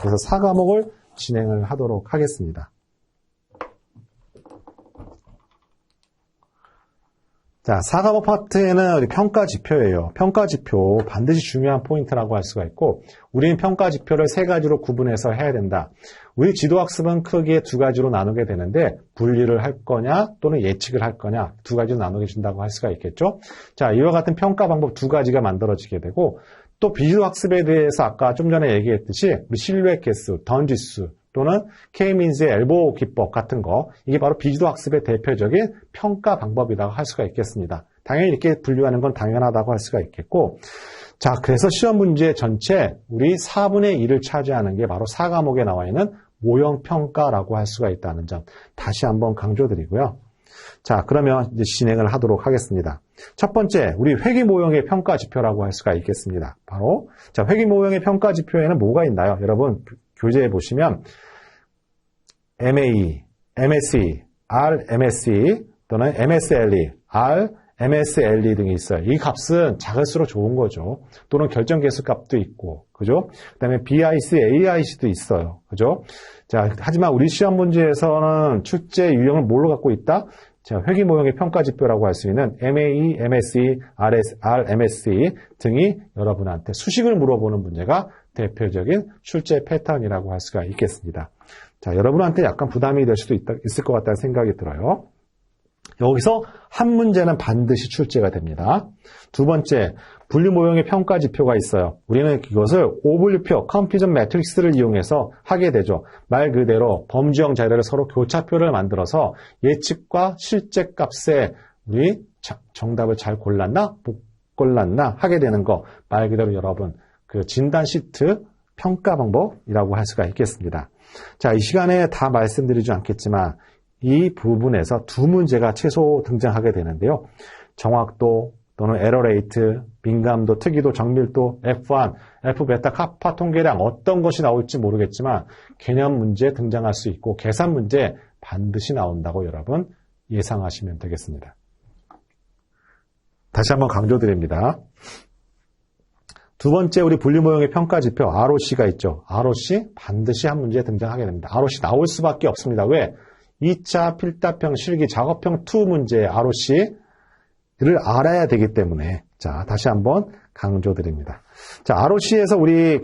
그래서 4과목을 진행을 하도록 하겠습니다. 자, 4과목 파트에는 우리 평가 지표예요. 평가 지표 반드시 중요한 포인트라고 할 수가 있고, 우리는 평가 지표를 3가지로 구분해서 해야 된다. 우리 지도학습은 크게 2가지로 나누게 되는데, 분리를 할 거냐 또는 예측을 할 거냐 2가지로 나누게 준다고 할 수가 있겠죠. 자, 이와 같은 평가 방법 2가지가 만들어지게 되고, 또 비주도학습에 대해서 아까 좀 전에 얘기했듯이 우리 실루엣 개수, 던지수 또는 K-민즈의 엘보 기법 같은 거, 이게 바로 비주도학습의 대표적인 평가 방법이라고 할 수가 있겠습니다. 당연히 이렇게 분류하는 건 당연하다고 할 수가 있겠고, 자, 그래서 시험 문제 전체 우리 4분의 1을 차지하는 게 바로 4과목에 나와 있는 모형평가라고 할 수가 있다는 점 다시 한번 강조드리고요. 자, 그러면 이제 진행을 하도록 하겠습니다. 첫 번째, 우리 회귀 모형의 평가 지표라고 할 수가 있겠습니다. 바로, 자, 회귀 모형의 평가 지표에는 뭐가 있나요? 여러분, 교재에 보시면 MAE, MSE, RMSE 또는 MSLE, RMSLE 등이 있어요. 이 값은 작을수록 좋은 거죠. 또는 결정계수 값도 있고, 그죠? 그 다음에 BIC, AIC도 있어요. 그죠? 자, 하지만 우리 시험 문제에서는 출제 유형을 뭘로 갖고 있다? 자, 회귀 모형의 평가 지표라고 할 수 있는 MAE, MSE, RMSE 등이 여러분한테 수식을 물어보는 문제가 대표적인 출제 패턴이라고 할 수가 있겠습니다. 자, 여러분한테 약간 부담이 될 수도 있을 것 같다는 생각이 들어요. 여기서 한 문제는 반드시 출제가 됩니다. 두 번째, 분류 모형의 평가 지표가 있어요. 우리는 이것을 오분류표, 컴퓨전 매트릭스를 이용해서 하게 되죠. 말 그대로 범주형 자료를 서로 교차표를 만들어서 예측과 실제 값에 우리 정답을 잘 골랐나, 못 골랐나 하게 되는 거, 말 그대로 여러분 그 진단 시트 평가 방법이라고 할 수가 있겠습니다. 자, 이 시간에 다 말씀드리지 않겠지만 이 부분에서 2문제가 최소 등장하게 되는데요. 정확도 또는 에러 레이트, 민감도, 특이도, 정밀도, F1, F베타, 카파 통계량 어떤 것이 나올지 모르겠지만 개념 문제 등장할 수 있고 계산 문제 반드시 나온다고 여러분 예상하시면 되겠습니다. 다시 한번 강조드립니다. 두 번째, 우리 분류 모형의 평가 지표 ROC가 있죠. ROC 반드시 한 문제에 등장하게 됩니다. ROC 나올 수밖에 없습니다. 왜? 2차 필답형 실기 작업형 2 문제의 ROC를 알아야 되기 때문에. 자, 다시 한번 강조드립니다. 자, ROC에서 우리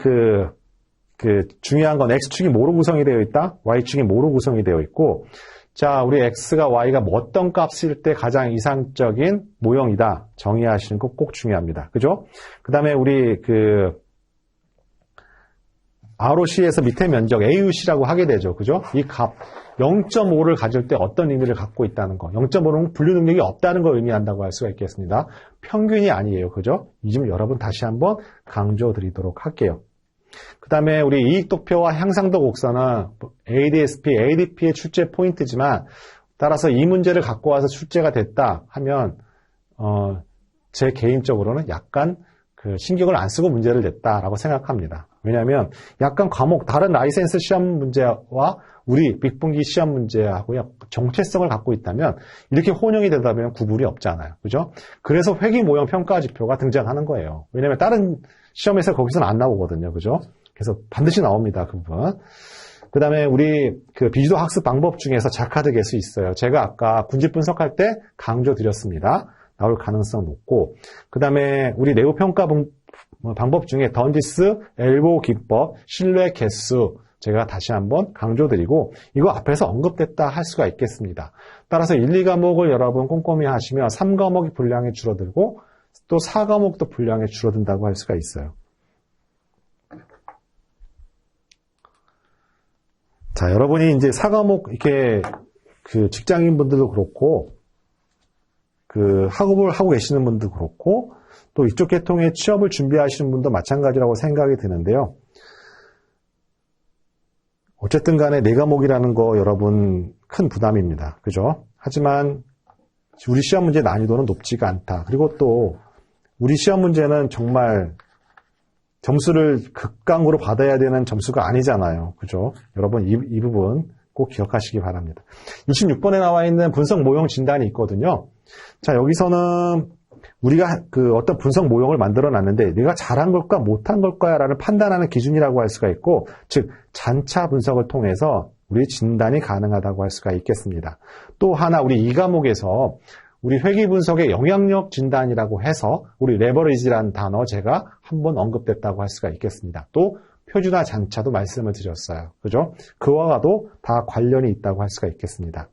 중요한 건 X축이 뭐로 구성이 되어 있다? Y축이 뭐로 구성이 되어 있고, 자, 우리 X가 Y가 어떤 값일 때 가장 이상적인 모형이다. 정의하시는 거 꼭 중요합니다. 그죠? 그 다음에 우리 ROC에서 밑에 면적 AUC라고 하게 되죠. 그죠? 이 값 0.5를 가질 때 어떤 의미를 갖고 있다는 거. 0.5는 분류 능력이 없다는 걸 의미한다고 할 수가 있겠습니다. 평균이 아니에요. 그죠? 이 점 여러분 다시 한번 강조드리도록 할게요. 그 다음에 우리 이익도표와 향상도 곡선은 ADSP, ADP의 출제 포인트지만 따라서 이 문제를 갖고 와서 출제가 됐다 하면 제 개인적으로는 약간 신경을 안 쓰고 문제를 냈다라고 생각합니다. 왜냐하면 약간 과목 다른 라이센스 시험 문제와 우리 빅분기 시험 문제하고요 정체성을 갖고 있다면 이렇게 혼용이 되다 보면 구분이 없잖아요. 그죠? 그래서 회귀 모형 평가 지표가 등장하는 거예요. 왜냐하면 다른 시험에서 거기서는 안 나오거든요. 그죠? 그래서 반드시 나옵니다. 그 부분. 그 다음에 우리 비주도 학습 방법 중에서 자카드 개수 있어요. 제가 아까 군집 분석할 때 강조드렸습니다. 나올 가능성 높고, 그 다음에 우리 내부 평가 방법 중에 던지스, 엘보 기법, 신뢰 개수 제가 다시 한번 강조드리고 이거 앞에서 언급됐다 할 수가 있겠습니다. 따라서 1, 2과목을 여러분 꼼꼼히 하시면 3과목이 분량이 줄어들고 또 4과목도 분량이 줄어든다고 할 수가 있어요. 자, 여러분이 이제 4과목 이렇게 직장인분들도 그렇고 학업을 하고 계시는 분도 그렇고 또 이쪽 계통의 취업을 준비하시는 분도 마찬가지라고 생각이 드는데요. 어쨌든 간에 4과목이라는 거 여러분 큰 부담입니다. 그죠? 하지만 우리 시험 문제 난이도는 높지가 않다. 그리고 또 우리 시험 문제는 정말 점수를 극강으로 받아야 되는 점수가 아니잖아요. 그죠? 여러분 이 부분 꼭 기억하시기 바랍니다. 26번에 나와 있는 분석 모형 진단이 있거든요. 자, 여기서는 우리가 그 어떤 분석 모형을 만들어 놨는데 내가 잘한 걸까 못한 걸까라는 판단하는 기준이라고 할 수가 있고, 즉 잔차 분석을 통해서 우리 진단이 가능하다고 할 수가 있겠습니다. 또 하나 우리 이 과목에서 우리 회귀 분석의 영향력 진단이라고 해서 우리 레버리지라는 단어 제가 한번 언급됐다고 할 수가 있겠습니다. 또 표준화 잔차도 말씀을 드렸어요. 그죠? 그와도 다 관련이 있다고 할 수가 있겠습니다.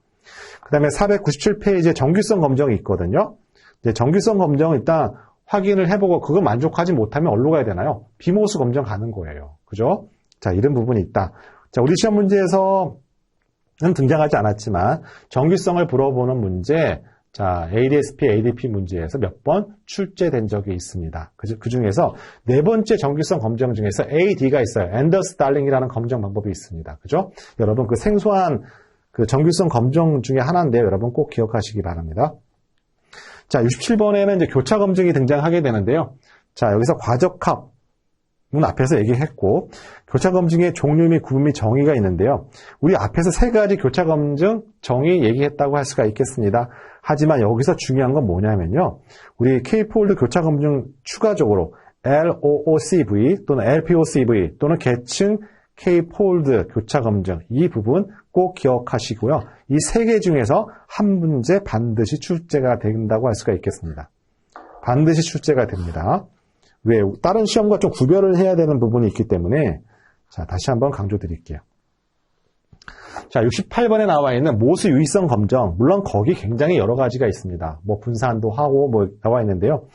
그 다음에 497페이지에 정규성 검정이 있거든요. 이제 정규성 검정은 일단 확인을 해보고 그거 만족하지 못하면 어디로 가야 되나요? 비모수 검정 가는 거예요. 그죠? 자, 이런 부분이 있다. 자, 우리 시험 문제에서는 등장하지 않았지만 정규성을 물어보는 문제, 자, ADSP, ADP 문제에서 몇 번 출제된 적이 있습니다. 그 중에서 네 번째 정규성 검정 중에서 AD가 있어요. 앤더스 달링이라는 검정 방법이 있습니다. 그죠? 여러분 그 생소한 그 정규성 검정 중에 하나인데요. 여러분 꼭 기억하시기 바랍니다. 자, 67번에는 이제 교차 검증이 등장하게 되는데요. 자, 여기서 과적합 문 앞에서 얘기했고, 교차 검증의 종류 및 구분 및 정의가 있는데요. 우리 앞에서 세 가지 교차 검증 정의 얘기했다고 할 수가 있겠습니다. 하지만 여기서 중요한 건 뭐냐면요. 우리 K-폴드 교차 검증 추가적으로 LOOCV 또는 LPOCV 또는 계층 K-폴드 교차 검증 이 부분 꼭 기억하시고요. 이 세 개 중에서 한 문제 반드시 출제가 된다고 할 수가 있겠습니다. 반드시 출제가 됩니다. 왜? 다른 시험과 좀 구별을 해야 되는 부분이 있기 때문에 자, 다시 한번 강조드릴게요. 자, 68번에 나와 있는 모수 유의성 검정. 물론 거기 굉장히 여러 가지가 있습니다. 뭐 분산도 하고 뭐 나와 있는데요.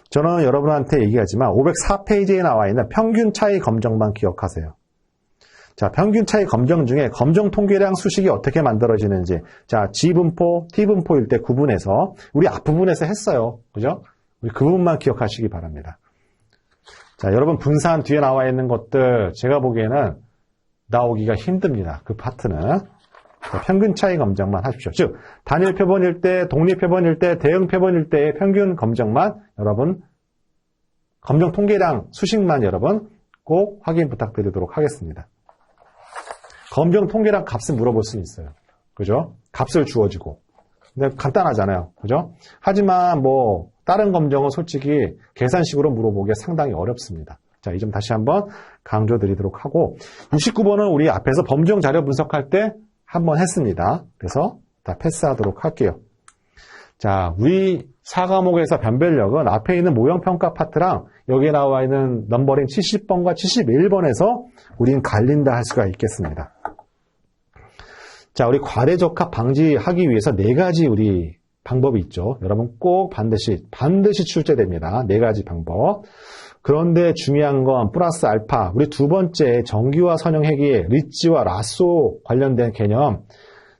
저는 여러분한테 얘기하지만 504페이지에 나와 있는 평균 차이 검정만 기억하세요. 자, 평균 차이 검정 중에 검정 통계량 수식이 어떻게 만들어지는지. 자, G분포, T분포일 때 구분해서 우리 앞부분에서 했어요. 그죠? 우리 그 부분만 기억하시기 바랍니다. 자, 여러분 분산 뒤에 나와 있는 것들 제가 보기에는 나오기가 힘듭니다. 그 파트는. 자, 평균 차이 검정만 하십시오. 즉, 단일 표본일 때, 독립 표본일 때, 대응 표본일 때의 평균 검정만 여러분 검정 통계량 수식만 여러분 꼭 확인 부탁드리도록 하겠습니다. 검정 통계량 값을 물어볼 수는 있어요. 그죠? 값을 주어지고. 근데 간단하잖아요. 그죠? 하지만 뭐 다른 검정은 솔직히 계산식으로 물어보기가 상당히 어렵습니다. 자, 이 점 다시 한번 강조드리도록 하고 69번은 우리 앞에서 범정 자료 분석할 때 한번 했습니다. 그래서 다 패스하도록 할게요. 자, 우리 4과목에서 변별력은 앞에 있는 모형평가 파트랑 여기에 나와 있는 넘버링 70번과 71번에서 우린 갈린다 할 수가 있겠습니다. 자, 우리 과대적합 방지하기 위해서 네 가지 우리 방법이 있죠. 여러분 꼭 반드시 출제됩니다. 네 가지 방법. 그런데 중요한 건 플러스 알파, 우리 두 번째 정규화 선형핵이 리치와 라쏘 관련된 개념,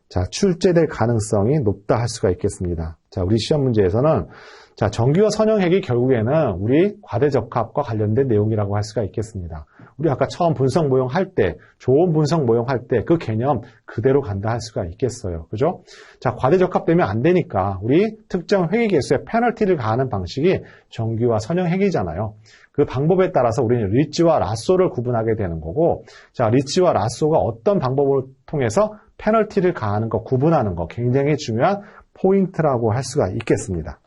자, 출제될 가능성이 높다 할 수가 있겠습니다. 자, 우리 시험 문제에서는 자, 정규화 선형핵이 결국에는 우리 과대적합과 관련된 내용이라고 할 수가 있겠습니다. 우리 아까 처음 분석 모형 할 때, 좋은 분석 모형 할 때 그 개념 그대로 간다 할 수가 있겠어요. 그죠? 자, 과대적합되면 안 되니까 우리 특정 회계 개수에 페널티를 가하는 방식이 정규화 선형핵이잖아요. 그 방법에 따라서 우리는 리치와 라쏘를 구분하게 되는 거고, 자, 리치와 라쏘가 어떤 방법을 통해서 페널티를 가하는 거, 구분하는 거 굉장히 중요한 포인트라고 할 수가 있겠습니다.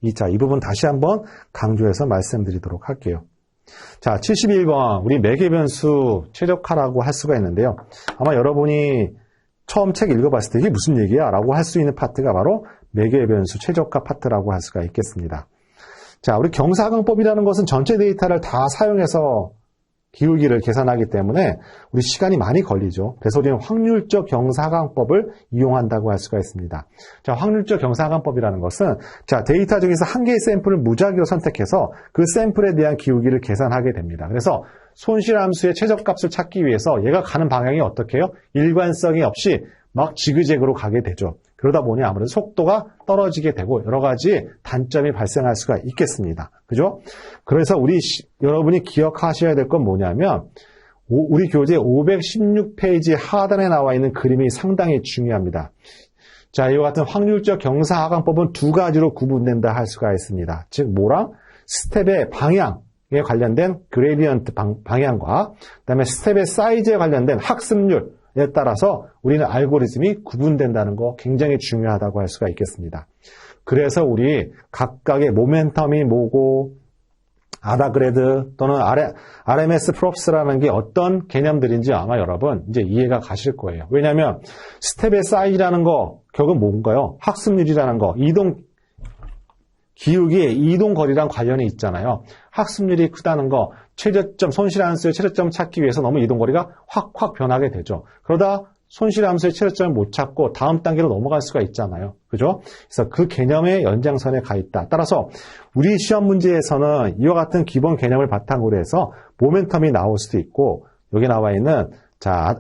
이 부분 다시 한번 강조해서 말씀드리도록 할게요. 자, 71번 우리 매개변수 최적화라고 할 수가 있는데요. 아마 여러분이 처음 책 읽어봤을 때 이게 무슨 얘기야? 라고 할 수 있는 파트가 바로 매개변수 최적화 파트라고 할 수가 있겠습니다. 자, 우리 경사항법이라는 것은 전체 데이터를 다 사용해서 기울기를 계산하기 때문에 우리 시간이 많이 걸리죠. 그래서 우리는 확률적 경사항법을 이용한다고 할 수가 있습니다. 자, 확률적 경사항법이라는 것은 자, 데이터 중에서 한 개의 샘플을 무작위로 선택해서 그 샘플에 대한 기울기를 계산하게 됩니다. 그래서 손실함수의 최저값을 찾기 위해서 얘가 가는 방향이 어떻게 해요? 일관성이 없이 막 지그재그로 가게 되죠. 그러다 보니 아무래도 속도가 떨어지게 되고 여러 가지 단점이 발생할 수가 있겠습니다. 그죠? 그래서 여러분이 기억하셔야 될 건 뭐냐면 우리 교재 516페이지 하단에 나와 있는 그림이 상당히 중요합니다. 자, 이와 같은 확률적 경사하강법은 두 가지로 구분된다 할 수가 있습니다. 즉 뭐랑? 스텝의 방향에 관련된 그레디언트 방향과 그다음에 스텝의 사이즈에 관련된 학습률에 따라서 우리는 알고리즘이 구분된다는 거 굉장히 중요하다고 할 수가 있겠습니다. 그래서 우리 각각의 모멘텀이 뭐고, 아다그레드 또는 RMS 프롭스라는 게 어떤 개념들인지 아마 여러분 이제 이해가 가실 거예요. 왜냐하면 스텝의 사이즈라는 거 결국은 뭔가요? 학습률이라는 거, 기울기의 이동거리랑 관련이 있잖아요. 학습률이 크다는 거, 최저점, 손실함수의 최저점을 찾기 위해서 너무 이동거리가 확 변하게 되죠. 그러다 손실함수의 최저점을 못 찾고 다음 단계로 넘어갈 수가 있잖아요. 그죠? 그래서 그 개념의 연장선에 가 있다. 따라서 우리 시험 문제에서는 이와 같은 기본 개념을 바탕으로 해서 모멘텀이 나올 수도 있고, 여기 나와 있는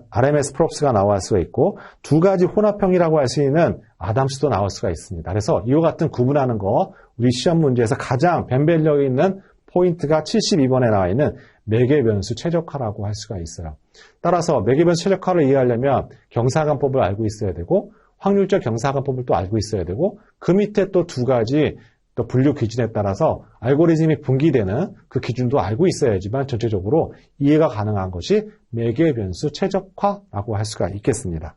RMS 프롭스가 나올 수가 있고, 두 가지 혼합형이라고 할 수 있는 아담스도 나올 수가 있습니다. 그래서 이와 같은 구분하는 거, 우리 시험 문제에서 가장 변별력 있는 포인트가 72번에 나와 있는 매개변수 최적화라고 할 수가 있어요. 따라서 매개변수 최적화를 이해하려면 경사관법을 알고 있어야 되고, 확률적 경사관법을 또 알고 있어야 되고, 그 밑에 또 두 가지 또 분류 기준에 따라서 알고리즘이 분기되는 그 기준도 알고 있어야지만 전체적으로 이해가 가능한 것이 매개변수 최적화라고 할 수가 있겠습니다.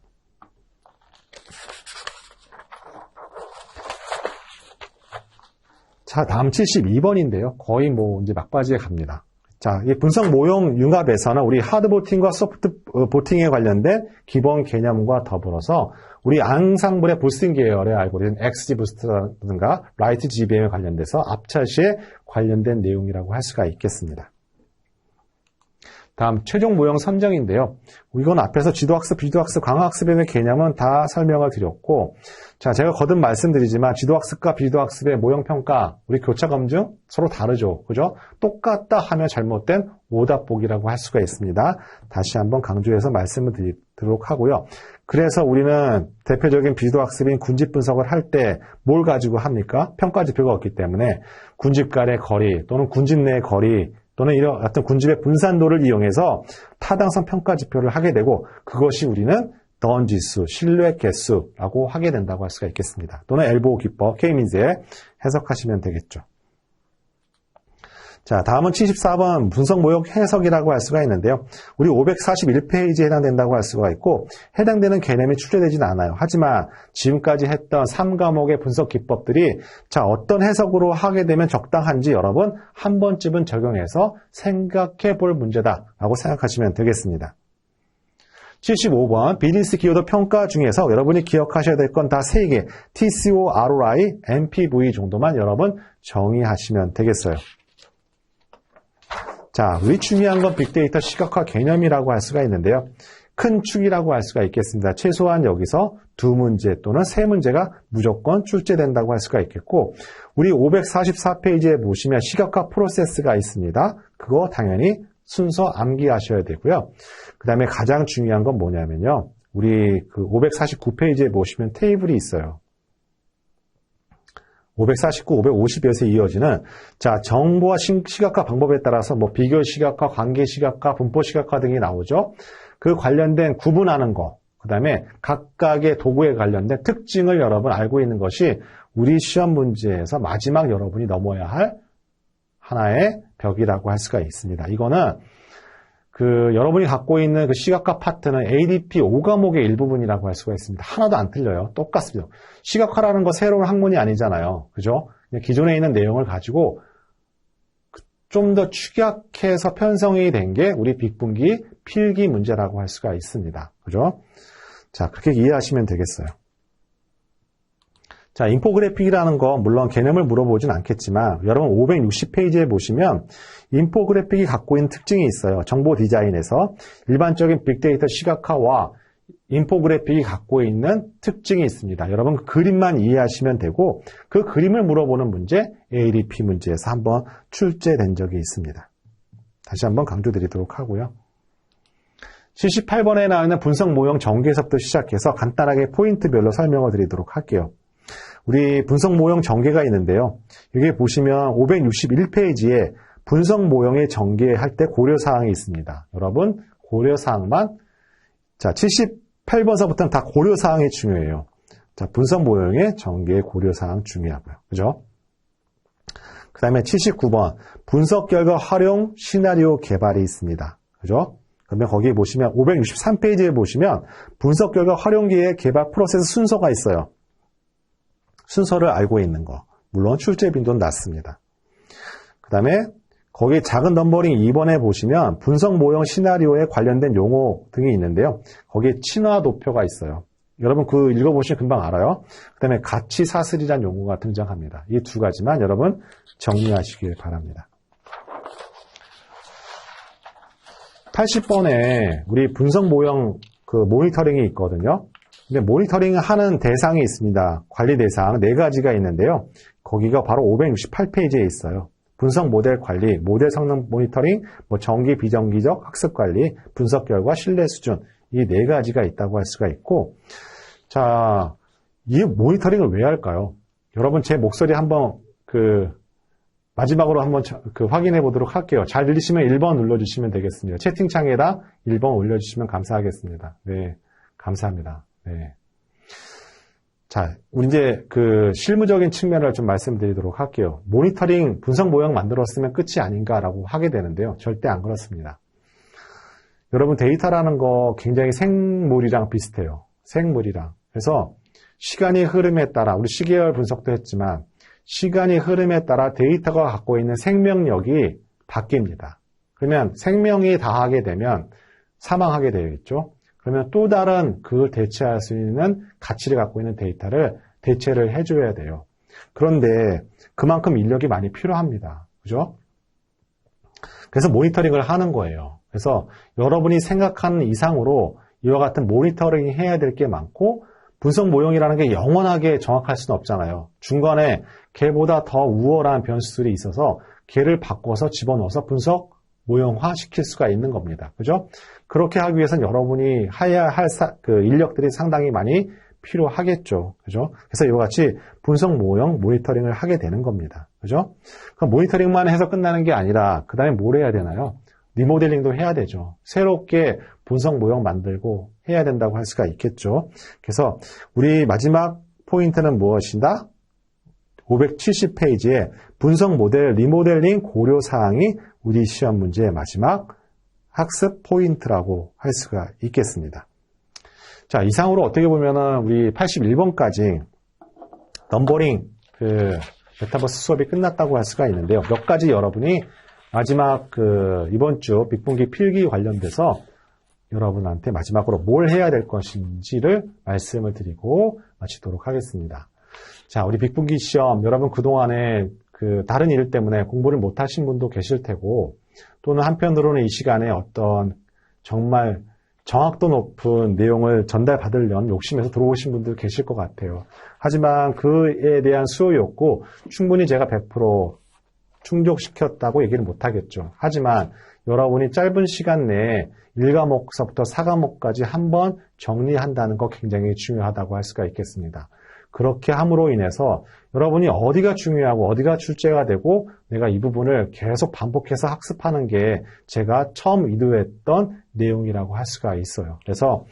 자, 다음 72번인데요. 거의 이제 막바지에 갑니다. 자, 이 분석 모형 융합에서는 우리 하드 보팅과 소프트 보팅에 관련된 기본 개념과 더불어서 우리 앙상블의 부스팅 계열의 알고리즘 XG 부스트라든가 라이트 GBM에 관련돼서 앞차시에 관련된 내용이라고 할 수가 있겠습니다. 다음 최종 모형 선정인데요. 이건 앞에서 지도학습, 비지도학습, 강화학습의 개념은 다 설명을 드렸고, 자, 제가 거듭 말씀드리지만 지도학습과 비지도학습의 모형평가, 우리 교차검증 서로 다르죠. 그죠? 똑같다 하면 잘못된 오답보기라고 할 수가 있습니다. 다시 한번 강조해서 말씀을 드리도록 하고요. 그래서 우리는 대표적인 비지도학습인 군집 분석을 할 때 뭘 가지고 합니까? 평가지표가 없기 때문에 군집 간의 거리 또는 군집 내의 거리 또는 이런 같은 군집의 분산도를 이용해서 타당성 평가지표를 하게 되고, 그것이 우리는 던지수, 신뢰 개수라고 하게 된다고 할 수가 있겠습니다. 또는 엘보우 기법, K-민즈에 해석하시면 되겠죠. 자, 다음은 74번 분석 모형 해석이라고 할 수가 있는데요. 우리 541페이지에 해당된다고 할 수가 있고, 해당되는 개념이 출제되지는 않아요. 하지만 지금까지 했던 3과목의 분석 기법들이 어떤 해석으로 하게 되면 적당한지 여러분 한 번쯤은 적용해서 생각해 볼 문제다라고 생각하시면 되겠습니다. 75번 비즈니스 기여도 평가 중에서 여러분이 기억하셔야 될 건 다 3개, TCO, ROI, MPV 정도만 여러분 정의하시면 되겠어요. 자, 우리 중요한 건 빅데이터 시각화 개념이라고 할 수가 있는데요. 큰 축이라고 할 수가 있겠습니다. 최소한 여기서 2문제 또는 3문제가 무조건 출제된다고 할 수가 있겠고, 우리 544페이지에 보시면 시각화 프로세스가 있습니다. 그거 당연히 순서 암기하셔야 되고요. 그 다음에 가장 중요한 건 뭐냐면요. 우리 그 549페이지에 보시면 테이블이 있어요. 549, 550에서 이어지는 정보와 시각화 방법에 따라서 비교 시각화, 관계 시각화, 분포 시각화 등이 나오죠. 그 관련된 구분하는 거, 그 다음에 각각의 도구에 관련된 특징을 여러분 알고 있는 것이 우리 시험 문제에서 마지막 여러분이 넘어야 할 하나의 벽이라고 할 수가 있습니다. 이거는 여러분이 갖고 있는 그 시각화 파트는 ADP 5과목의 일부분이라고 할 수가 있습니다. 하나도 안 틀려요. 똑같습니다. 시각화라는 거 새로운 학문이 아니잖아요. 그죠? 기존에 있는 내용을 가지고 좀 더 축약해서 편성이 된 게 우리 빅분기 필기 문제라고 할 수가 있습니다. 그죠? 자, 그렇게 이해하시면 되겠어요. 자, 인포그래픽이라는 거 물론 개념을 물어보진 않겠지만 여러분 560페이지에 보시면 인포그래픽이 갖고 있는 특징이 있어요. 정보 디자인에서 일반적인 빅데이터 시각화와 인포그래픽이 갖고 있는 특징이 있습니다. 여러분 그림만 이해하시면 되고, 그 그림을 물어보는 문제 ADP 문제에서 한번 출제된 적이 있습니다. 다시 한번 강조드리도록 하고요. 78번에 나와 있는 분석 모형 전개에서부터 시작해서 간단하게 포인트별로 설명을 드리도록 할게요. 우리 분석 모형 전개가 있는데요. 여기 보시면 561페이지에 분석 모형의 전개할 때 고려사항이 있습니다. 여러분 고려사항만, 78번서부터는 다 고려사항이 중요해요. 분석 모형의 전개의 고려사항 중요하고요. 그죠? 그 다음에 79번 분석 결과 활용 시나리오 개발이 있습니다. 그죠? 그러면 거기 보시면 563페이지에 보시면 분석 결과 활용기의 개발 프로세스 순서가 있어요. 순서를 알고 있는 거. 물론 출제 빈도는 낮습니다. 그 다음에 거기 작은 넘버링 2번에 보시면 분석 모형 시나리오에 관련된 용어 등이 있는데요. 거기에 친화 도표가 있어요. 여러분 그 읽어보시면 금방 알아요. 그 다음에 가치 사슬이라는 용어가 등장합니다. 이 두 가지만 여러분 정리하시길 바랍니다. 80번에 우리 분석 모형 그 모니터링이 있거든요. 근데 모니터링 하는 대상이 있습니다. 관리 대상 4가지가 있는데요. 거기가 바로 568페이지에 있어요. 분석 모델 관리, 모델 성능 모니터링, 정기 비정기적 학습 관리, 분석 결과 신뢰 수준 이 4가지가 있다고 할 수가 있고, 자, 이 모니터링을 왜 할까요? 여러분 제 목소리 한번 마지막으로 한번 확인해 보도록 할게요. 잘 들리시면 1번 눌러주시면 되겠습니다. 채팅창에다 1번 올려주시면 감사하겠습니다. 네, 감사합니다. 네. 자, 우리 이제 실무적인 측면을 좀 말씀드리도록 할게요. 모니터링 분석 모형 만들었으면 끝이 아닌가라고 하게 되는데요. 절대 안 그렇습니다. 여러분 데이터라는 거 굉장히 생물이랑 비슷해요. 생물이랑. 그래서 시간이 흐름에 따라 우리 시계열 분석도 했지만 시간이 흐름에 따라 데이터가 갖고 있는 생명력이 바뀝니다. 그러면 생명이 다하게 되면 사망하게 되겠죠. 그러면 또 다른 그걸 대체할 수 있는 가치를 갖고 있는 데이터를 대체를 해줘야 돼요. 그런데 그만큼 인력이 많이 필요합니다. 그죠? 그래서 모니터링을 하는 거예요. 그래서 여러분이 생각하는 이상으로 이와 같은 모니터링 해야 될 게 많고 분석 모형이라는 게 영원하게 정확할 수는 없잖아요. 중간에 걔보다 더 우월한 변수들이 있어서 걔를 바꿔서 집어넣어서 분석 모형화 시킬 수가 있는 겁니다. 그죠? 그렇게 하기 위해서는 여러분이 해야 할 인력들이 상당히 많이 필요하겠죠. 그죠? 그래서 이와 같이 분석 모형 모니터링을 하게 되는 겁니다. 그죠? 그럼 모니터링만 해서 끝나는 게 아니라 그 다음에 뭘 해야 되나요? 리모델링도 해야 되죠. 새롭게 분석 모형 만들고 해야 된다고 할 수가 있겠죠. 그래서 우리 마지막 포인트는 무엇이다? 570페이지에 분석 모델 리모델링 고려사항이 우리 시험 문제의 마지막 학습 포인트라고 할 수가 있겠습니다. 자, 이상으로 어떻게 보면은 우리 81번까지 넘버링 메타버스 수업이 끝났다고 할 수가 있는데요. 몇 가지 여러분이 마지막 이번 주 빅분기 필기 관련돼서 여러분한테 마지막으로 뭘 해야 될 것인지를 말씀을 드리고 마치도록 하겠습니다. 자, 우리 빅분기 시험 여러분 그동안에 다른 일 때문에 공부를 못 하신 분도 계실 테고 또는 한편으로는 이 시간에 어떤 정말 정확도 높은 내용을 전달받으려는 욕심에서 들어오신 분들 계실 것 같아요. 하지만 그에 대한 수요였고 충분히 제가 100% 충족시켰다고 얘기를 못하겠죠. 하지만 여러분이 짧은 시간 내에 1과목서부터 4과목까지 한번 정리한다는 거 굉장히 중요하다고 할 수가 있겠습니다. 그렇게 함으로 인해서 여러분이 어디가 중요하고 어디가 출제가 되고 내가 이 부분을 계속 반복해서 학습하는 게 제가 처음 의도했던 내용이라고 할 수가 있어요. 그래서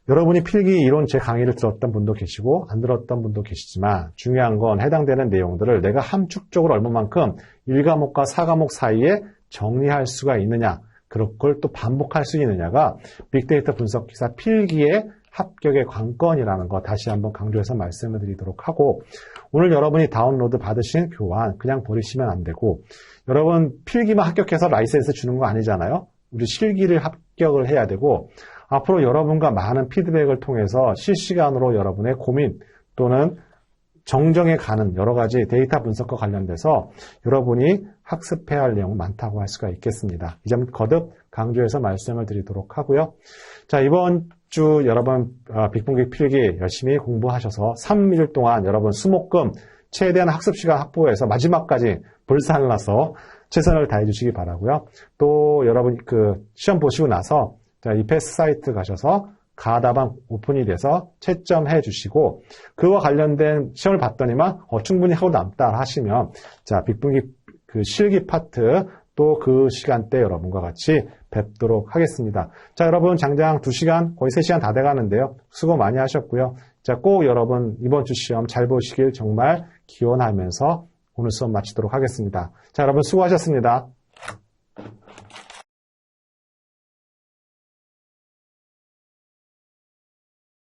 여러분이 필기 이론 제 강의를 들었던 분도 계시고 안 들었던 분도 계시지만 중요한 건 해당되는 내용들을 내가 함축적으로 얼마만큼 1과목과 4과목 사이에 정리할 수가 있느냐, 그걸 또 반복할 수 있느냐가 빅데이터 분석 기사 필기의 합격의 관건이라는 거 다시 한번 강조해서 말씀을 드리도록 하고, 오늘 여러분이 다운로드 받으신 교환 그냥 버리시면 안 되고, 여러분 필기만 합격해서 라이센스 주는 거 아니잖아요. 우리 실기를 합격을 해야 되고, 앞으로 여러분과 많은 피드백을 통해서 실시간으로 여러분의 고민 또는 정정해 가는 여러 가지 데이터 분석과 관련돼서 여러분이 학습해야 할 내용 많다고 할 수가 있겠습니다. 이 점 거듭 강조해서 말씀을 드리도록 하고요. 자, 이번 주 여러분 빅분기 필기 열심히 공부하셔서 3일 동안 여러분 수목금 최대한 학습 시간 확보해서 마지막까지 불살라서 최선을 다해 주시기 바라고요. 또 여러분 시험 보시고 나서 이패스 사이트 가셔서 가다방 오픈이 돼서 채점해 주시고, 그와 관련된 시험을 봤더니만 충분히 하고 남다 하시면 자 빅분기 실기 파트 또 그 시간대 여러분과 같이 뵙도록 하겠습니다. 자, 여러분 장장 2시간 거의 3시간 다 돼가는데요. 수고 많이 하셨고요. 자, 꼭 여러분 이번 주 시험 잘 보시길 정말 기원하면서 오늘 수업 마치도록 하겠습니다. 자, 여러분 수고하셨습니다.